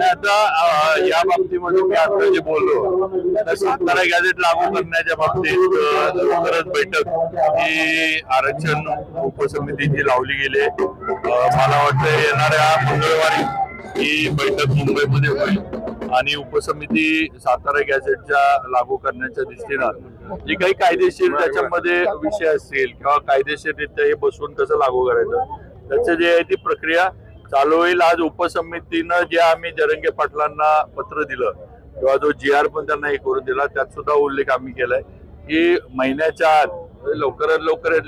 आता या बाबतीमध्ये मी आता जे बोललो तर सातारा गॅझेट लागू करण्याच्या बाबतीत लवकरच बैठक ही आरक्षण उपसमितीची लावली गेली. मला वाटतं येणाऱ्या मंगळवारी ही बैठक मुंबईमध्ये होईल आणि उपसमिती सातारा गॅझेटच्या लागू करण्याच्या दृष्टीनं जे काही कायदेशीर त्याच्यामध्ये विषय असतील किंवा कायदेशीररित्या हे बसवून कसं लागू करायचं त्याचं जे आहे ती प्रक्रिया चालू होईल. आज उपसमितीनं जे आम्ही जरंगे पाटलांना पत्र दिलं किंवा जो GR पण त्यांना हे करून दिला त्यात सुद्धा उल्लेख आम्ही केलाय की महिन्याच्या आत लवकरात लवकर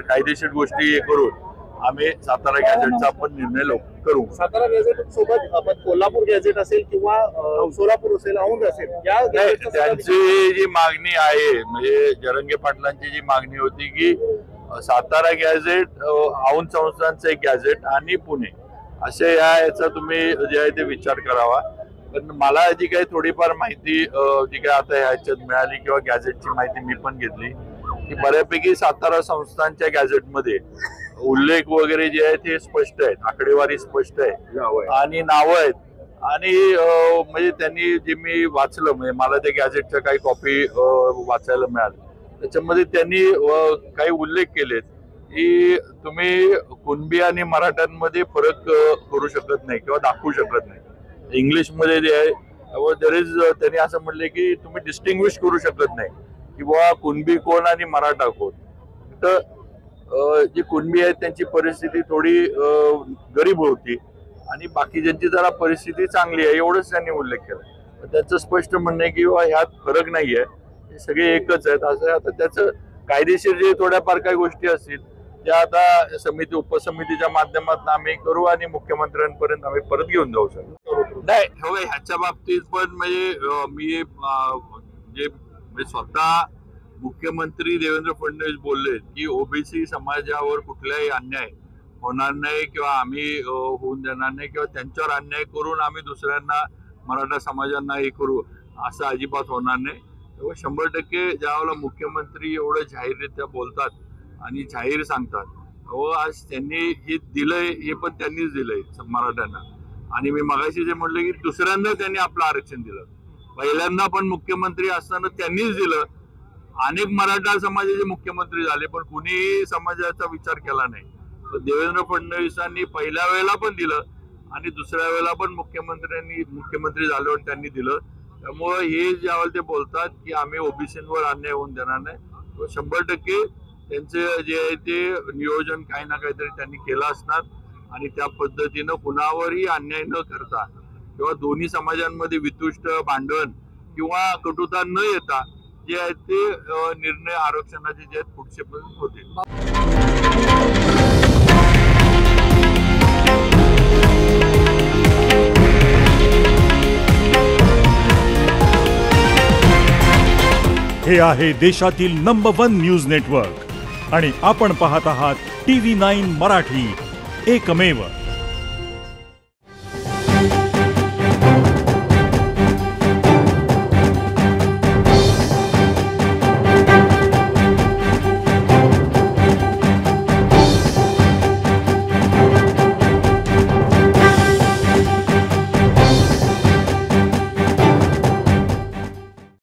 कायदेशीर गोष्टी हे करून आम्ही सातारा गॅझेटचा आपण निर्णय करू. सातारा गॅझेट सोबत आपण कोल्हापूर गॅझेट असेल किंवा सोलापूर असेल औंध असेल या त्यांची जी मागणी आहे म्हणजे जरंगे पाटलांची जी मागणी होती की सातारा गॅझेट औंध संस्थांचं एक गॅझेट आणि पुणे असे याचा तुम्ही जे आहे ते विचार करावा. पण मला जी काही थोडीफार माहिती जी काही आता ह्याच्यात मिळाली किंवा गॅझेटची माहिती मी पण घेतली की बऱ्यापैकी सातारा संस्थांच्या गॅझेटमध्ये उल्लेख वगैरे जे आहे ते स्पष्ट आहेत, आकडेवारी स्पष्ट आहे आणि नावं आहेत आणि म्हणजे त्यांनी जे मी वाचलं म्हणजे मला त्या गॅझेटच्या काही कॉपी वाचायला मिळाल्या त्याच्यामध्ये त्यांनी काही उल्लेख केलेत की तुम्ही कुणबी आणि मराठ्यांमध्ये फरक करू शकत नाही किंवा दाखवू शकत नाही. इंग्लिशमध्ये जे आहे त्यांनी असं म्हणले की तुम्ही डिस्टिंग्विश करू शकत नाही की बाबा कुणबी कोण आणि मराठा कोण. तर जी कुणबी आहेत त्यांची परिस्थिती थोडी गरीब होती आणि बाकीच्यांची जरा परिस्थिती चांगली आहे एवढंच त्यांनी उल्लेख केला. त्यांचं स्पष्ट म्हणणं आहे की बाबा ह्यात फरक नाही आहे, हे सगळे एकच आहेत असं. आता त्याचं कायदेशीर जे थोड्याफार काही गोष्टी असतील त्या आता समिती उपसमितीच्या माध्यमातून आम्ही करू आणि मुख्यमंत्र्यांपर्यंत आम्ही परत घेऊन जाऊ शकतो. नाही ह्याच्या बाबतीत पण म्हणजे मी जे स्वतः मुख्यमंत्री देवेंद्र फडणवीस बोलले की ओबीसी समाजावर कुठलाही अन्याय होणार नाही किंवा आम्ही होऊन देणार नाही किंवा त्यांच्यावर अन्याय करून आम्ही दुसऱ्यांना मराठा समाजांना हे करू असं अजिबात होणार नाही. 100% ज्यावेळेला मुख्यमंत्री एवढं जाहीररित्या बोलतात आणि जाहीर सांगतात आज त्यांनी हे दिलंय हे पण त्यांनीच दिलंय मराठ्यांना. आणि मी मगाशी जे म्हणलं की दुसऱ्यांदा त्यांनी आपलं आरक्षण दिलं, पहिल्यांदा पण मुख्यमंत्री असताना त्यांनीच दिलं. अनेक मराठा समाजाचे मुख्यमंत्री झाले पण कुणीही समाजाचा विचार केला नाही. तर देवेंद्र फडणवीसांनी पहिल्या वेळेला पण दिलं आणि दुसऱ्या वेळेला पण मुख्यमंत्री झाल्यावर त्यांनी दिलं. त्यामुळे हे ज्यावेळेला ते बोलतात की आम्ही ओबीसींवर अन्याय होऊन देणार नाही 100% त्यांचे जे आहे ते नियोजन काही ना काहीतरी त्यांनी केलं असणार आणि त्या पद्धतीनं कुणावरही अन्याय न करता किंवा दोन्ही समाजांमध्ये वितुष्ट भांडण किंवा कटुता न येता जे आहेत ते निर्णय आरक्षणाचे जे आहेत पुढचे पण होतील. हे आहे देशातील नंबर 1 न्यूज नेटवर्क आणि आपण पाहत आहात TV9 मराठी, एकमेव.